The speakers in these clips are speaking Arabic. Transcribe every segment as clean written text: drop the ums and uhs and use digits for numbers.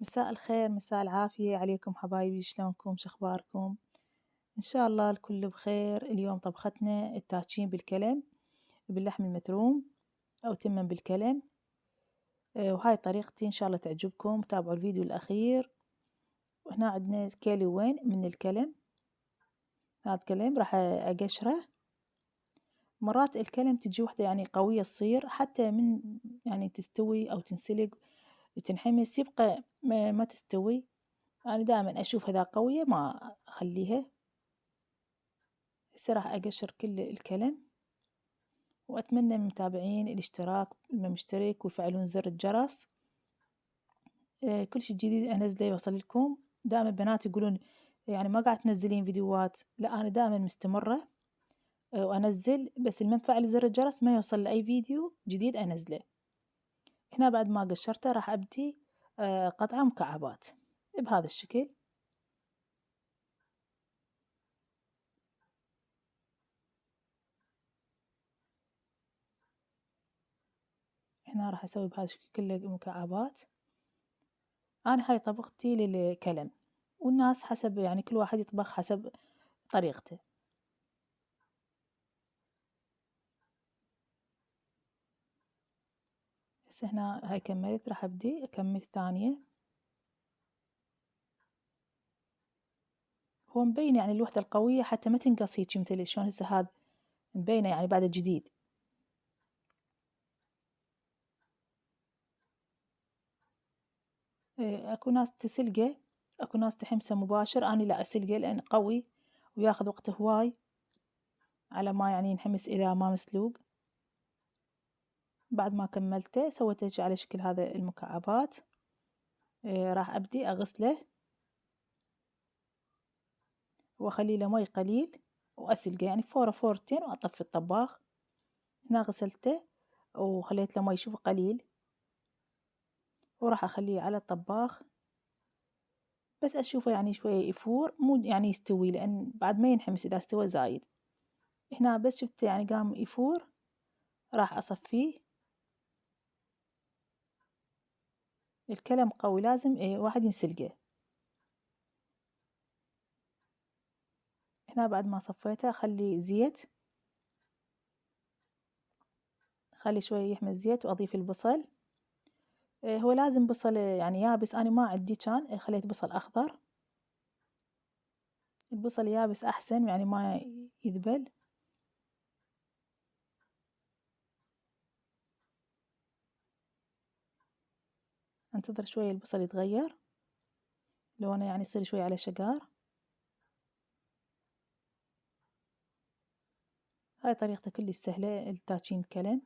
مساء الخير، مساء العافية عليكم حبايبي، شلونكم؟ شخباركم؟ إن شاء الله الكل بخير. اليوم طبختنا التاجين بالكلم باللحم المثروم أو تمن بالكلم. وهاي طريقتي إن شاء الله تعجبكم. تابعوا الفيديو الأخير. وهنا عندنا كيلوين من الكلم. هذا الكلم راح أقشره. مرات الكلم تجي وحدة يعني قوية تصير حتى من يعني تستوي أو تنسلق وتنحمس يبقى ما تستوي. أنا دائما أشوف إذا قوية ما أخليها. هسه راح أقشر كل الكلم، وأتمنى من المتابعين الاشتراك بالمشترك ويفعلون زر الجرس. كل شي جديد أنزله يوصل لكم. دائما بنات يقولون يعني ما قاعد تنزلين فيديوهات. لا، أنا دائما مستمرة وأنزل، بس لما تفعل زر الجرس ما يوصل لأي فيديو جديد أنزله. هنا بعد ما قشرته راح أبدي قطعة مكعبات بهذا الشكل. هنا راح أسوي بهذا الشكل كله مكعبات. أنا هاي طبختي للكلم، والناس حسب يعني كل واحد يطبخ حسب طريقته. هسه هنا هاي كملت، راح أبدي أكمل ثانية. هو مبين يعني الوحدة القوية حتى ما تنقص هيجي مثل شلون هسه هذا مبينة يعني بعد الجديد. أكو ناس تسلقه، أكو ناس تحمسه مباشر. أنا لا أسلقه لأن قوي وياخذ وقت هواي على ما يعني ينحمس إذا ما مسلوق. بعد ما كملته سويته على شكل هذا المكعبات. راح أبدي أغسله وأخلي له مي قليل وأسلقه يعني فورتين وأطفي الطباخ. هنا غسلته وخليت له مي شوف قليل، وراح أخليه على الطباخ بس أشوفه يعني شوية يفور، مو يعني يستوي لأن بعد ما ينحمس إذا استوى زايد. هنا بس شفته يعني قام يفور راح أصفيه. الكلم قوي لازم واحد ينسلقه. هنا بعد ما صفيته أخلي زيت، أخلي شوية يحمى الزيت وأضيف البصل. هو لازم بصل يعني يابس، أنا ما عندي كان خليت بصل أخضر. البصل يابس أحسن يعني ما يذبل. انتظر شوية البصل يتغير لونه يعني يصير شوية على شقار. هاي طريقته كلش سهلة التاجين الكلم.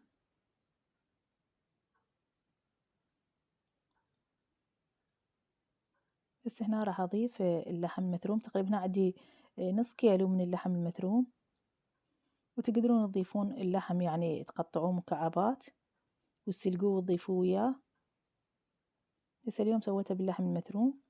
هسه هنا راح أضيف اللحم المثروم. تقريبا هنا عندي نص كيلو من اللحم المثروم، وتقدرون تضيفون اللحم يعني تقطعوه مكعبات وتسلقوه وتضيفوه وياه. هسه اليوم سويته باللحم المثروم.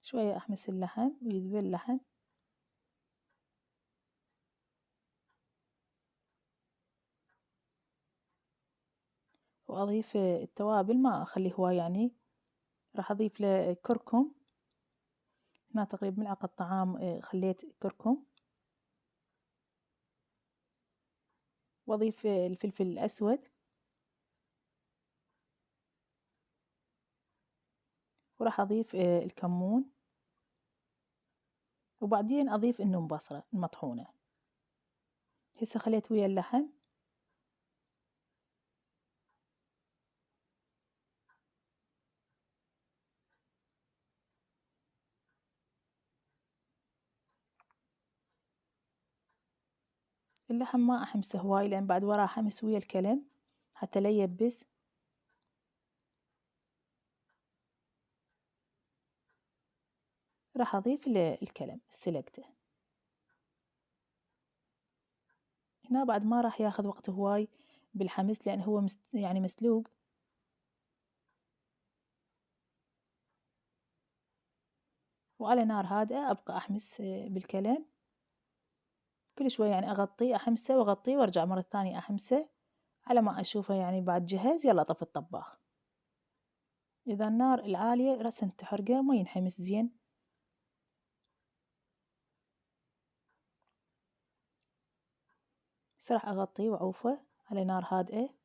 شوية أحمس اللحم ويذبل اللحم. وأضيف التوابل ما أخليه هواي يعني. راح أضيف له كركم. هنا تقريبا ملعقة طعام خليت كركم. وأضيف الفلفل الأسود. وراح أضيف الكمون. وبعدين أضيف النوم بصرة المطحونة. هسه خليت ويا اللحم. اللحم ما أحمسه هواي لأن بعد وراه حمس ويا الكلم حتى لا يبس. راح أضيف الكلم سلقته. هنا بعد ما راح ياخذ وقت هواي بالحمس لأن هو يعني مسلوق. وعلى نار هادئة أبقى أحمس بالكلم كل شوي، يعني أغطيه أحمسه وأغطيه وأرجع مرة ثانية أحمسه على ما أشوفه يعني بعد جهز. يلا طفي الطباخ. إذا النار العالية رأسا تحرقه ما ينحمس زين. هسه راح أغطيه وأعوفه على نار هادئة.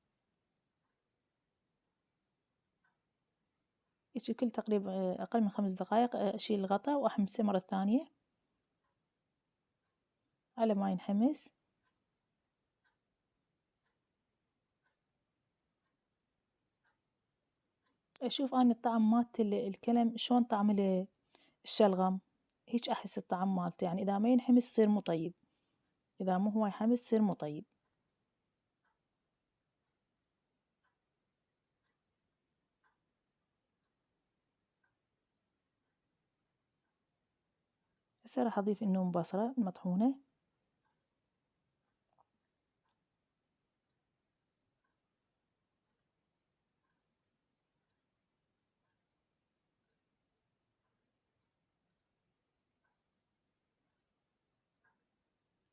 هيجي كل تقريبا أقل من 5 دقايق أشيل الغطا وأحمسه مرة ثانية على ما ينحمس. أشوف أنا الطعم مالت الكلم شلون طعم الشلغم، هيج أحس الطعم مالته، يعني إذا ما ينحمس يصير مو طيب، إذا مو هواي حمس يصير مو طيب. هسه راح أضيف النوم بصرة المطحونة.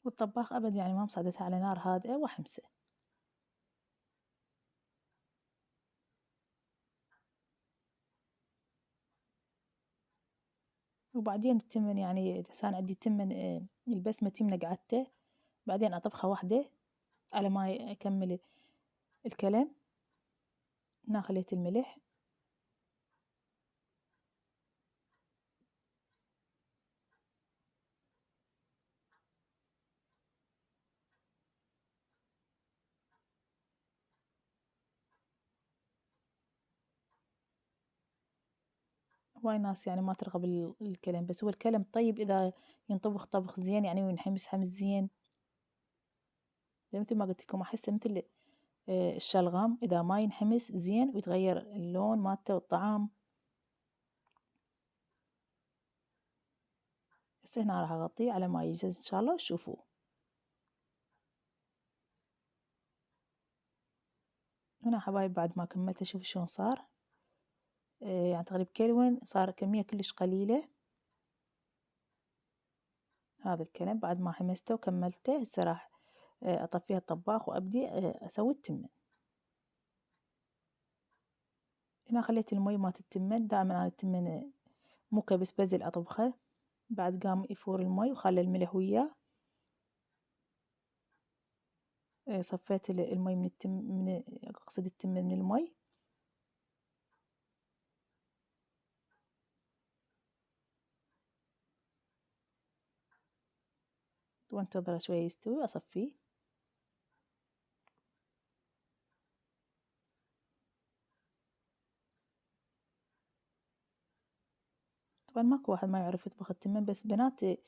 والطباخ أبد يعني ما مصعدتها على نار هادئة وأحمسه. وبعدين التمن يعني هسه أنا عندي تمن البسمة تمنة قعدته، بعدين أطبخه وحدة على ما أكمل الكلم. هنا خليت الملح. هواي ناس يعني ما ترغب الكلم، بس هو الكلم طيب إذا ينطبخ طبخ زين يعني وينحمس حمس زين. مثل ما قلت لكم أحسه مثل الشلغم إذا ما ينحمس زين ويتغير اللون مالته والطعام. هسه هنا راح أغطيه على ما يجهز إن شاء الله وتشوفوه. هنا حبايب بعد ما كملت شوف شلون صار. يعني تقريبا كلون صار كمية كلش قليلة. هذا الكلام بعد ما حمسته وكملته. هسه راح أطفيها الطباخ وأبدي أسوي التمن. هنا خليت المي مالت التمن، دائما أنا التمن مو كبس بزل أطبخه. بعد قام يفور المي وخلى الملح وياه. صفيت المي من أقصد التمن من المي. وانتظره شوية يستوي وأصفيه. طبعا ماكو واحد ما يعرف يطبخ التمن، بس بناتي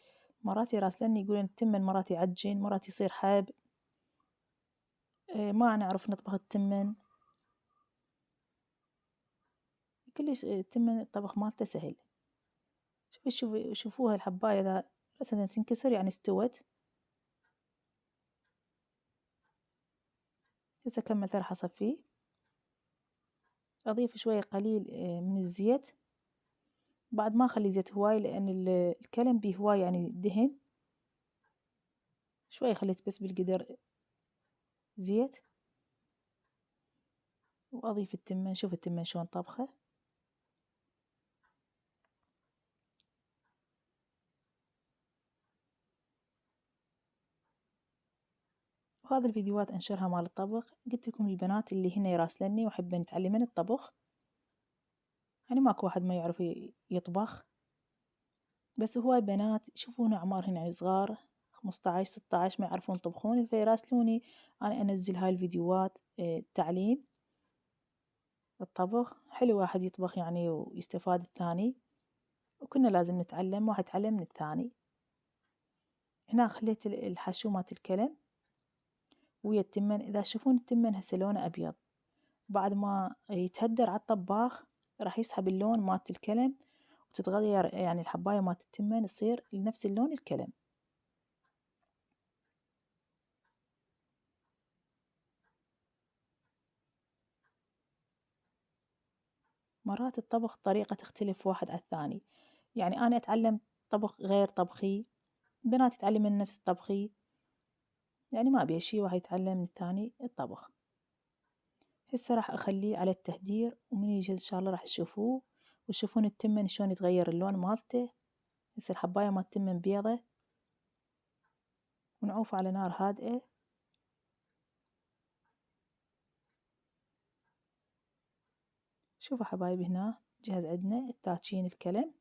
مرات يراسلني يقولون التمن مرات يعجن مرات يصير حاب. ما نعرف نطبخ التمن كلش. التمن الطبخ مالته سهل. شوفوها الحباية إذا مثلا تنكسر يعني استوت. هسه كملت راح أصفيه. أضيف شوية قليل من الزيت. بعد ما أخلي زيت هواي لأن الكلم بيه هواي يعني دهن. شوية خليت بس بالقدر زيت. وأضيف التمن. شوف التمن شلون طبخه. وهذه الفيديوهات أنشرها مال الطبخ قلت لكم البنات اللي هن يراسلني وحبن يتعلمن الطبخ. يعني ماكو واحد ما يعرف يطبخ، بس هواي بنات يشوفون أعمارهن يعني صغار 15 16 ما يعرفون يطبخون فيراسلوني. أنا أنزل هاي الفيديوهات تعليم الطبخ. حلو واحد يطبخ يعني ويستفاد الثاني، وكنا لازم نتعلم واحد يتعلم من الثاني. هنا خليت الحشو مالت الكلم ويا التمن. إذا تشوفون التمن هسه لونه أبيض، بعد ما يتهدر على الطباخ راح يسحب اللون مالت الكلم وتتغير يعني الحباية مالت التمن تصير لنفس اللون الكلم. مرات الطبخ طريقة تختلف واحد على الثاني. يعني أنا أتعلم طبخ غير طبخي، بنات يتعلم من نفس طبخي، يعني ما أبي شي واحد يتعلم من الثاني الطبخ. هسه راح أخليه على التهدير، ومن يجي إن شاء الله راح تشوفوه وتشوفون التمن شلون يتغير اللون مالته. هسه الحباية مال التمن بيضة، ونعوف على نار هادئة. شوفوا حبايبي هنا جهز عندنا التاتشين الكلم.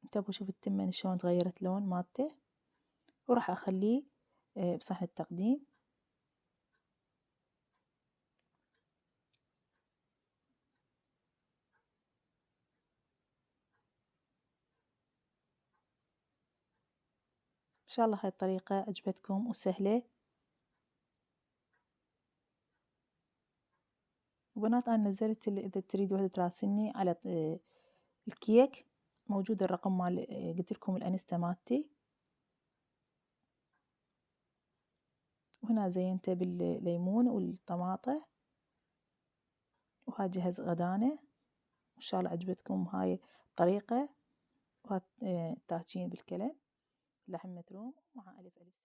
انتبهوا شوفوا التمن شلون تغيرت لون مالته، وراح أخليه بصحن التقديم. إن شاء الله هاي الطريقة عجبتكم وسهلة. وبنات أنا نزلت إذا تريد وحدة تراسلني على الكيك، موجود الرقم مال قلت لكم الانستا مالتي. وهنا زينته بالليمون والطماطة، وها جهز غدانة. إن شاء الله عجبتكم هاي الطريقة. وهذا التاتشين بالكلم لحم مفروم مع ألف ألف سلامة.